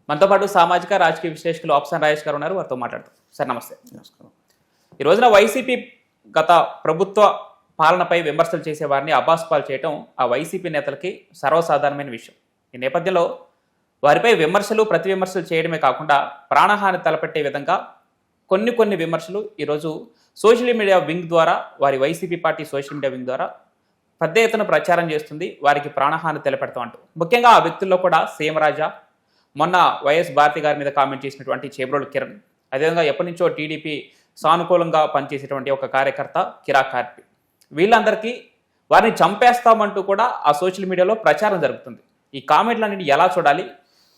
మనతో పాటు సామాజిక రాజకీయ విశ్లేషకులు ఆప్షన్ రాజేష్ గారు ఉన్నారు. వారితో మాట్లాడతాం. సార్ నమస్తే. నమస్కారం. ఈ రోజున వైసీపీ గత ప్రభుత్వ పాలనపై విమర్శలు చేసే వారిని అబాస్పాలు చేయటం ఆ వైసీపీ నేతలకి సర్వసాధారణమైన విషయం. ఈ నేపథ్యంలో వారిపై విమర్శలు ప్రతి విమర్శలు చేయడమే కాకుండా ప్రాణహాని తలపెట్టే విధంగా కొన్ని విమర్శలు ఈరోజు సోషల్ మీడియా వింగ్ ద్వారా, వారి YCP party social media wing ద్వారా పెద్ద ఎత్తున ప్రచారం చేస్తుంది. వారికి ప్రాణహాని తెలపెడతాం అంటూ ముఖ్యంగా ఆ వ్యక్తుల్లో కూడా సీఎం రాజా, మొన్న వైఎస్ భారతి గారి మీద కామెంట్ చేసినటువంటి చేబ్రోలు కిరణ్, అదేవిధంగా ఎప్పటి నుంచో టీడీపీ సానుకూలంగా పనిచేసేటువంటి ఒక కార్యకర్త కిరా కార్పి, వీళ్ళందరికీ వారిని చంపేస్తామంటూ కూడా ఆ సోషల్ మీడియాలో ప్రచారం జరుగుతుంది. ఈ కామెంట్లన్నింటినీ ఎలా చూడాలి?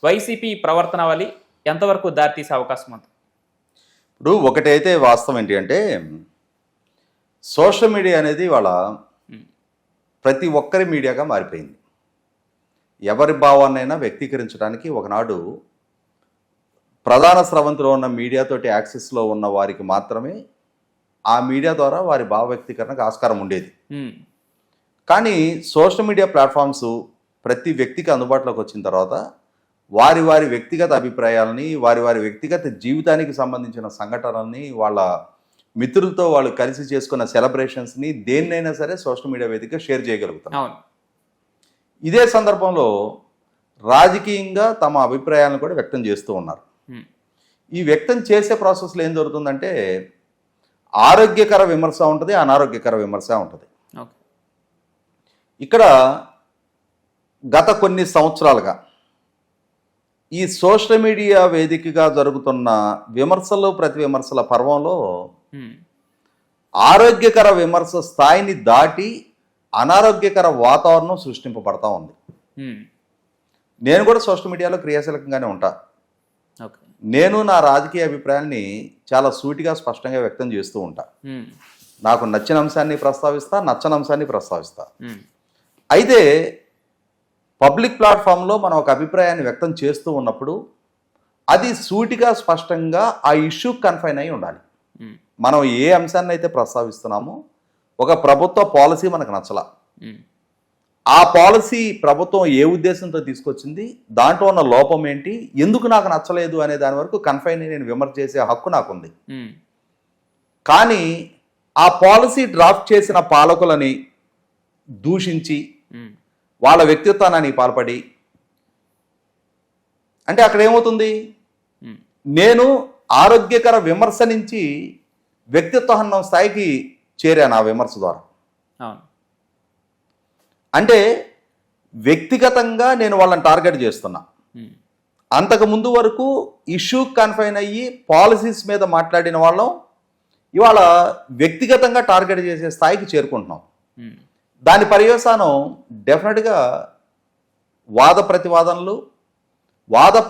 వైసీపీ ప్రవర్తన వల్ల ఎంతవరకు దారితీసే అవకాశం ఉంది? ఇప్పుడు ఒకటైతే వాస్తవం ఏంటి అంటే, సోషల్ మీడియా అనేది వాళ్ళ ప్రతి ఒక్కరి మీడియాగా మారిపోయింది. ఎవరి భావాన్నైనా వ్యక్తీకరించడానికి ఒకనాడు ప్రధాన స్రవంతిలో ఉన్న మీడియాతోటి యాక్సెస్లో ఉన్న వారికి మాత్రమే ఆ మీడియా ద్వారా వారి భావ వ్యక్తీకరణకు ఆస్కారం ఉండేది. కానీ సోషల్ మీడియా ప్లాట్ఫామ్స్ ప్రతి వ్యక్తికి అందుబాటులోకి వచ్చిన తర్వాత వారి వారి వ్యక్తిగత అభిప్రాయాలని, వారి వారి వ్యక్తిగత జీవితానికి సంబంధించిన సంఘటనల్ని, వాళ్ళ మిత్రులతో వాళ్ళు కలిసి చేసుకున్న సెలబ్రేషన్స్ని దేన్నైనా సరే సోషల్ మీడియా వేదికగా షేర్ చేయగలుగుతాం. ఇదే సందర్భంలో రాజకీయంగా తమ అభిప్రాయాలను కూడా వ్యక్తం చేస్తూ ఉన్నారు. ఈ వ్యక్తం చేసే ప్రాసెస్లో ఏం జరుగుతుందంటే, ఆరోగ్యకర విమర్శ ఉంటుంది, అనారోగ్యకర విమర్శ ఉంటుంది. ఇక్కడ గత కొన్ని సంవత్సరాలుగా ఈ సోషల్ మీడియా వేదికగా జరుగుతున్న విమర్శలు ప్రతి విమర్శల పర్వంలో ఆరోగ్యకర విమర్శ స్థాయిని దాటి అనారోగ్యకర వాతావరణం సృష్టింపబడతా ఉంది. నేను కూడా సోషల్ మీడియాలో క్రియాశీలకంగానే ఉంటా. నేను నా రాజకీయ అభిప్రాయాన్ని చాలా సూటిగా స్పష్టంగా వ్యక్తం చేస్తూ ఉంటా. నాకు నచ్చిన అంశాన్ని ప్రస్తావిస్తా, నచ్చని అంశాన్ని ప్రస్తావిస్తా. అయితే పబ్లిక్ ప్లాట్ఫామ్లో మనం ఒక అభిప్రాయాన్ని వ్యక్తం చేస్తూ ఉన్నప్పుడు అది సూటిగా స్పష్టంగా ఆ ఇష్యూ కన్ఫైన్ అయి ఉండాలి. మనం ఏ అంశాన్ని అయితే ప్రస్తావిస్తున్నామో, ఒక ప్రభుత్వ పాలసీ మనకు నచ్చలా, ఆ పాలసీ ప్రభుత్వం ఏ ఉద్దేశంతో తీసుకొచ్చింది, దాంట్లో ఉన్న లోపం ఏంటి, ఎందుకు నాకు నచ్చలేదు అనే దాని వరకు కన్ఫైన్ నేను విమర్శ చేసే హక్కు నాకుంది. కానీ ఆ పాలసీ డ్రాఫ్ట్ చేసిన పాలకులని దూషించి వాళ్ళ వ్యక్తిత్వానికి పాల్పడి, అంటే అక్కడ ఏమవుతుంది, నేను ఆరోగ్యకర విమర్శ నుంచి వ్యక్తిత్వ హననం స్థాయికి చేరాను ఆ విమర్శ ద్వారా. అంటే వ్యక్తిగతంగా నేను వాళ్ళని టార్గెట్ చేస్తున్నా. అంతకుముందు వరకు ఇష్యూ కన్ఫైన్ అయ్యి పాలసీస్ మీద మాట్లాడిన వాళ్ళం ఇవాళ వ్యక్తిగతంగా టార్గెట్ చేసే స్థాయికి చేరుకుంటున్నాం. దాని పర్యవసానం డెఫినెట్గా వాద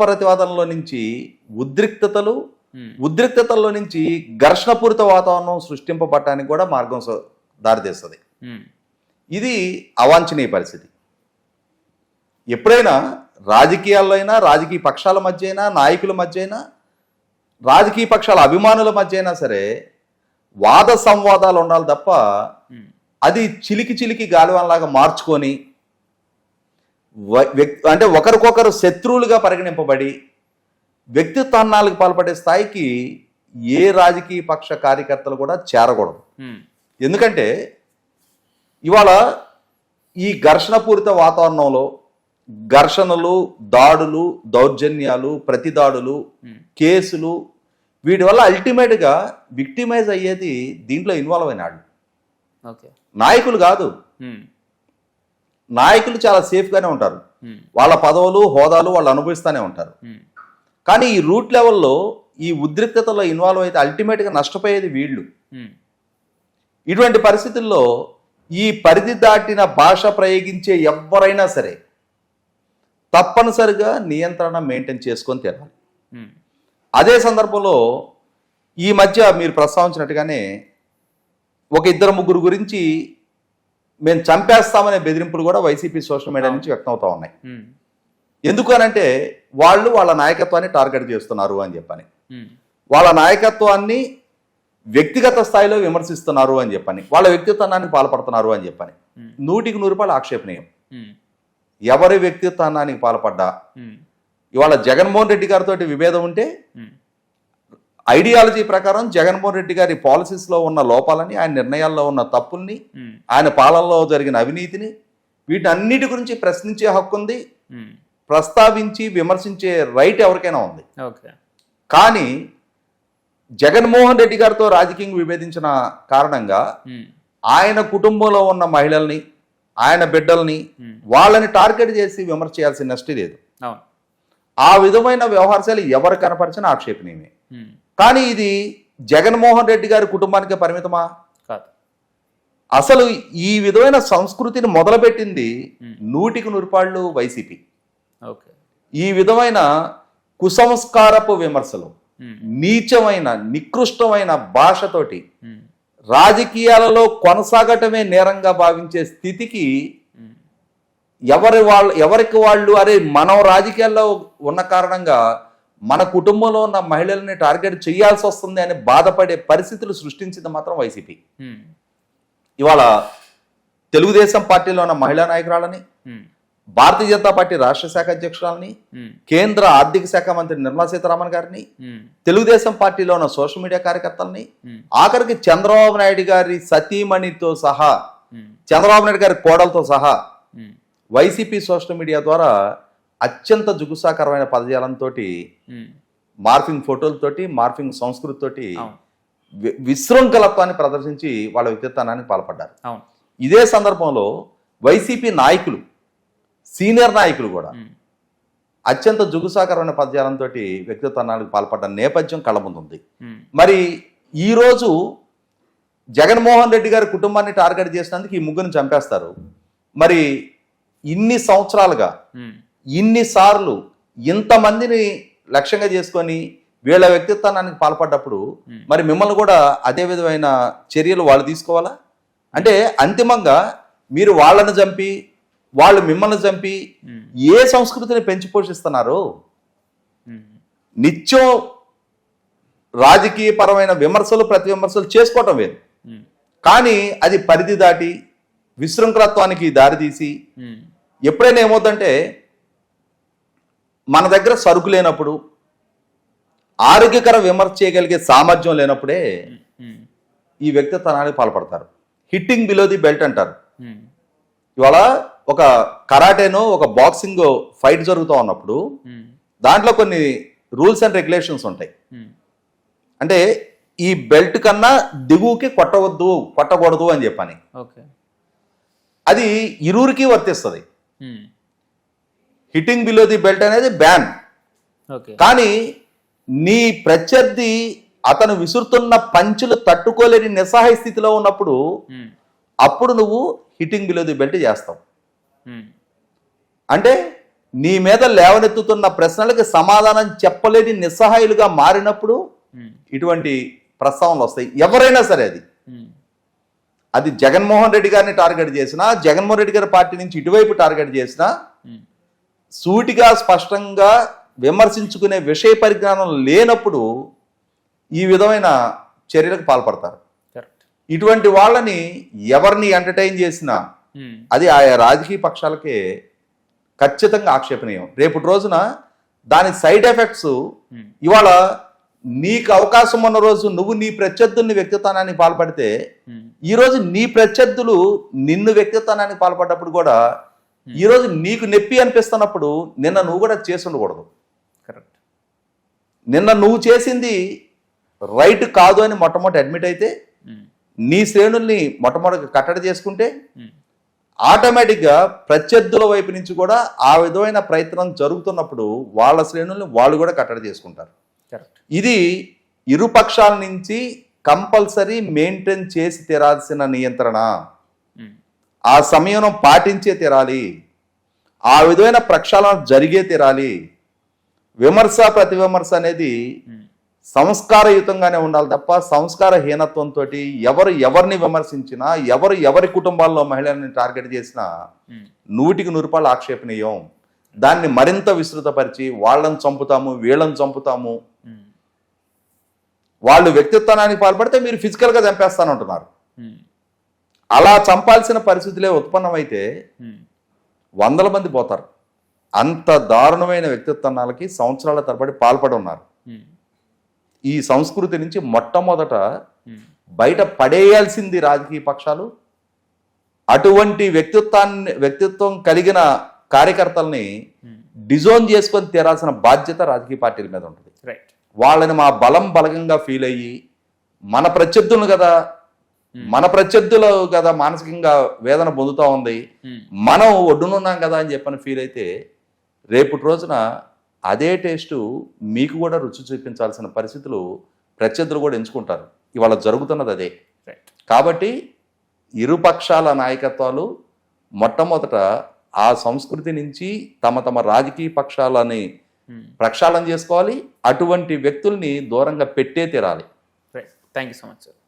ప్రతివాదనలో నుంచి ఉద్రిక్తతల్లో నుంచి ఘర్షణపూరిత వాతావరణం సృష్టింపబడటానికి కూడా మార్గం దారితీస్తుంది. ఇది అవాంఛనీయ పరిస్థితి. ఎప్పుడైనా రాజకీయాల్లో అయినా, రాజకీయ పక్షాల మధ్య అయినా, నాయకుల మధ్య అయినా, రాజకీయ పక్షాల అభిమానుల మధ్య అయినా సరే వాద సంవాదాలు ఉండాలి తప్ప అది చిలికి గాలివానలాగా మార్చుకొని అంటే ఒకరికొకరు శత్రువులుగా పరిగణింపబడి వ్యక్తిత్వాలకు పాల్పడే స్థాయికి ఏ రాజకీయ పక్ష కార్యకర్తలు కూడా చేరకూడదు. ఎందుకంటే ఇవాళ ఈ ఘర్షణపూరిత వాతావరణంలో ఘర్షణలు, దాడులు, దౌర్జన్యాలు, ప్రతిదాడులు, కేసులు, వీటి వల్ల అల్టిమేట్గా విక్టిమైజ్ అయ్యేది దీంట్లో ఇన్వాల్వ్ అయినాడు నాయకులు కాదు. నాయకులు చాలా సేఫ్గానే ఉంటారు, వాళ్ళ పదవులు, హోదాలు వాళ్ళు అనుభవిస్తూనే ఉంటారు. కానీ ఈ రూట్ లెవెల్లో ఈ ఉద్రిక్తతలో ఇన్వాల్వ్ అయితే అల్టిమేట్గా నష్టపోయేది వీళ్ళు. ఇటువంటి పరిస్థితుల్లో ఈ పరిధి దాటిన భాష ప్రయోగించే ఎవరైనా సరే తప్పనిసరిగా నియంత్రణ మెయింటైన్ చేసుకొని తీరాలి. అదే సందర్భంలో ఈ మధ్య మీరు ప్రస్తావించినట్టుగానే ఒక 2-3 గురించి మేము చంపేస్తామనే బెదిరింపులు కూడా వైసీపీ సోషల్ మీడియా నుంచి వ్యక్తం అవుతా ఉన్నాయి. ఎందుకు అనంటే వాళ్ళు వాళ్ళ నాయకత్వాన్ని టార్గెట్ చేస్తున్నారు అని చెప్పని, వాళ్ళ నాయకత్వాన్ని వ్యక్తిగత స్థాయిలో విమర్శిస్తున్నారు అని చెప్పని, వాళ్ళ వ్యక్తిత్వానికి పాల్పడుతున్నారు అని చెప్పని 100% ఆక్షేపణీయం. ఎవరి వ్యక్తిత్వానికి పాల్పడ్డా ఇవాళ జగన్మోహన్ రెడ్డి గారితో విభేదం ఉంటే ఐడియాలజీ ప్రకారం జగన్మోహన్ రెడ్డి గారి పాలసీస్లో ఉన్న లోపాలని, ఆయన నిర్ణయాల్లో ఉన్న తప్పుల్ని, ఆయన పాలనలో జరిగిన అవినీతిని, వీటన్నిటి గురించి ప్రశ్నించే హక్కు ఉంది, ప్రస్తావించి విమర్శించే రైట్ ఎవరికైనా ఉంది. కానీ జగన్మోహన్ రెడ్డి గారితో రాజకీయంగా విభేదించిన కారణంగా ఆయన కుటుంబంలో ఉన్న మహిళల్ని, ఆయన బిడ్డల్ని, వాళ్ళని టార్గెట్ చేసి విమర్శ చేయాల్సిన నష్టం లేదు. ఆ విధమైన వ్యవహారశాలు ఎవరు కనపరిచిన ఆక్షేపణీయమే. కానీ ఇది జగన్మోహన్ రెడ్డి గారి కుటుంబానికే పరిమితమా? కాదు. అసలు ఈ విధమైన సంస్కృతిని మొదలుపెట్టింది 100% వైసీపీ. ఈ విధమైన కుసంస్కారపు విమర్శలు, నీచమైన నికృష్టమైన భాషతోటి రాజకీయాలలో కొనసాగటమే నేరంగా భావించే స్థితికి ఎవరికి వాళ్ళు అరే మనం రాజకీయాల్లో ఉన్న కారణంగా మన కుటుంబంలో ఉన్న మహిళల్ని టార్గెట్ చేయాల్సి వస్తుంది అని బాధపడే పరిస్థితులు సృష్టించింది మాత్రం వైసీపీ. ఇవాళ తెలుగుదేశం పార్టీలో ఉన్న మహిళా నాయకురాలని, భారతీయ జనతా పార్టీ రాష్ట్ర శాఖ అధ్యక్షురాలని, కేంద్ర ఆర్థిక శాఖ మంత్రి నిర్మలా సీతారామన్ గారిని, తెలుగుదేశం పార్టీలో ఉన్న సోషల్ మీడియా కార్యకర్తల్ని, ఆఖరికి చంద్రబాబు నాయుడు గారి సతీమణితో సహా, చంద్రబాబు నాయుడు గారి కోడలతో సహా వైసీపీ సోషల్ మీడియా ద్వారా అత్యంత జుగుసాకరమైన పదజాలంతో, మార్ఫింగ్ ఫోటోలతోటి, మార్ఫింగ్ సంస్కృతితోటి విశృంఖలత్వాన్ని ప్రదర్శించి వాళ్ళ వ్యక్తిత్వానికి పాల్పడ్డారు. ఇదే సందర్భంలో వైసీపీ నాయకులు, సీనియర్ నాయకులు కూడా అత్యంత జుగుసాకరమైన పదజాలంతో వ్యక్తిత్వానికి పాల్పడ్డ నేపథ్యం కళ్ళ ముందుంది. మరి ఈరోజు జగన్మోహన్ రెడ్డి గారి కుటుంబాన్ని టార్గెట్ చేసినందుకు ఈ ముగ్గురిని చంపేస్తారు. మరి ఇన్ని సంవత్సరాలుగా, ఇన్నిసార్లు ఇంతమందిని లక్ష్యంగా చేసుకొని వీళ్ళ వ్యక్తిత్వానికి పాల్పడ్డప్పుడు మరి మిమ్మల్ని కూడా అదే విధమైన చర్యలు వాళ్ళు తీసుకోవాలా? అంటే అంతిమంగా మీరు వాళ్ళని చంపి, వాళ్ళు మిమ్మల్ని చంపి ఏ సంస్కృతిని పెంచి పోషిస్తున్నారు? నిత్యం రాజకీయ పరమైన విమర్శలు, ప్రతి విమర్శలు చేసుకోవటం వేరు, కానీ అది పరిధి దాటి విశృంఖలత్వానికి దారితీసి ఎప్పుడైనా ఏమవుతుందంటే మన దగ్గర సరుకు లేనప్పుడు, ఆరోగ్యకర విమర్శ చేయగలిగే సామర్థ్యం లేనప్పుడే ఈ వ్యక్తిత్వానికి పాల్పడతారు. హిట్టింగ్ బిలో ది బెల్ట్ అంటారు. ఇవాళ ఒక కరాటేనో ఒక బాక్సింగ్ ఫైట్ జరుగుతూ ఉన్నప్పుడు దాంట్లో కొన్ని రూల్స్ అండ్ రెగ్యులేషన్స్ ఉంటాయి. అంటే ఈ బెల్ట్ కన్నా దిగువకి కొట్టకూడదు అని చెప్పని, అది ఇరువురికి వర్తిస్తుంది. హిట్టింగ్ బిలో ది బెల్ట్ అనేది బ్యాన్. కానీ నీ ప్రత్యర్థి అతను విసురుతున్న పంచులు తట్టుకోలేని నిస్సహాయ స్థితిలో ఉన్నప్పుడు అప్పుడు నువ్వు హిట్టింగ్ బిలో ది బెల్ట్ చేస్తావు. అంటే నీ మీద లేవనెత్తుతున్న ప్రశ్నలకి సమాధానం చెప్పలేని నిస్సహాయులుగా మారినప్పుడు ఇటువంటి ప్రస్తావనలు వస్తాయి. ఎవరైనా సరే అది జగన్మోహన్ రెడ్డి గారిని టార్గెట్ చేసినా, జగన్మోహన్ రెడ్డి గారి పార్టీ నుంచి ఇటువైపు టార్గెట్ చేసినా, సూటిగా స్పష్టంగా విమర్శించుకునే విషయ పరిజ్ఞానం లేనప్పుడు ఈ విధమైన చర్యలకు పాల్పడతారు. ఇటువంటి వాళ్ళని ఎవరిని ఎంటర్టైన్ చేసినా అది ఆయా రాజకీయ పక్షాలకే ఖచ్చితంగా ఆక్షేపణీయం. రేపటి రోజున దాని సైడ్ ఎఫెక్ట్స్, ఇవాళ నీకు అవకాశం ఉన్న రోజు నువ్వు నీ ప్రత్యర్థుల్ని వ్యక్తిత్వానికి పాల్పడితే, ఈరోజు నీ ప్రత్యర్థులు నిన్ను వ్యక్తిత్వానికి పాల్పడ్డప్పుడు కూడా ఈరోజు నీకు నొప్పి అనిపిస్తున్నప్పుడు నిన్న నువ్వు కూడా చేసి ఉండకూడదు. కరెక్ట్. నిన్న నువ్వు చేసింది రైట్ కాదు అని మొట్టమొదటి అడ్మిట్ అయితే, నీ శ్రేణుల్ని మొట్టమొదటి కట్టడి చేసుకుంటే ఆటోమేటిక్గా ప్రత్యర్థుల వైపు నుంచి కూడా ఆ విధమైన ప్రయత్నం జరుగుతున్నప్పుడు వాళ్ళ శ్రేణుల్ని వాళ్ళు కూడా కట్టడి చేసుకుంటారు. ఇది ఇరుపక్షాల నుంచి కంపల్సరీ మెయింటైన్ చేసి తీరాల్సిన నియంత్రణ. ఆ సమయం పాటించే తీరాలి. ఆ విధమైన ప్రక్షాళన జరిగే తీరాలి. విమర్శ ప్రతి విమర్శ అనేది సంస్కారయుతంగానే ఉండాలి తప్ప సంస్కారహీనత్వంతో ఎవరిని విమర్శించినా, ఎవరి కుటుంబాల్లో మహిళల్ని టార్గెట్ చేసినా 100% ఆక్షేపణీయం. దాన్ని మరింత విస్తృతపరిచి వాళ్ళని చంపుతాము, వీళ్ళని చంపుతాము, వాళ్ళు వ్యక్తిత్వానికి పాల్పడితే మీరు ఫిజికల్గా చంపేస్తానంటున్నారు. అలా చంపాల్సిన పరిస్థితులే ఉత్పన్నమైతే 100 మంది పోతారు. అంత దారుణమైన వ్యక్తిత్వాలకి సంవత్సరాల తరబడి పాల్పడి ఉన్నారు. ఈ సంస్కృతి నుంచి మొట్టమొదట బయట పడేయాల్సింది రాజకీయ పక్షాలు. అటువంటి వ్యక్తిత్వం కలిగిన కార్యకర్తల్ని డిజోన్ చేసుకొని తీరాల్సిన బాధ్యత రాజకీయ పార్టీల మీద ఉంటుంది. వాళ్ళని మా బలంగా ఫీల్ అయ్యి మన ప్రత్యర్థులు కదా మానసికంగా వేదన పొందుతూ ఉంది, మనం ఒడ్డునున్నాం కదా అని చెప్పని ఫీల్ అయితే రేపటి రోజున అదే టేస్టు మీకు కూడా రుచి చూపించాల్సిన పరిస్థితులు ప్రత్యర్థులు కూడా ఎంచుకుంటారు. ఇవాళ జరుగుతున్నది అదే. కాబట్టి ఇరుపక్షాల నాయకత్వాలు మొట్టమొదట ఆ సంస్కృతి నుంచి తమ రాజకీయ పక్షాలని ప్రక్షాళన చేసుకోవాలి. అటువంటి వ్యక్తుల్ని దూరంగా పెట్టే తీరాలి. Thank you so much sir.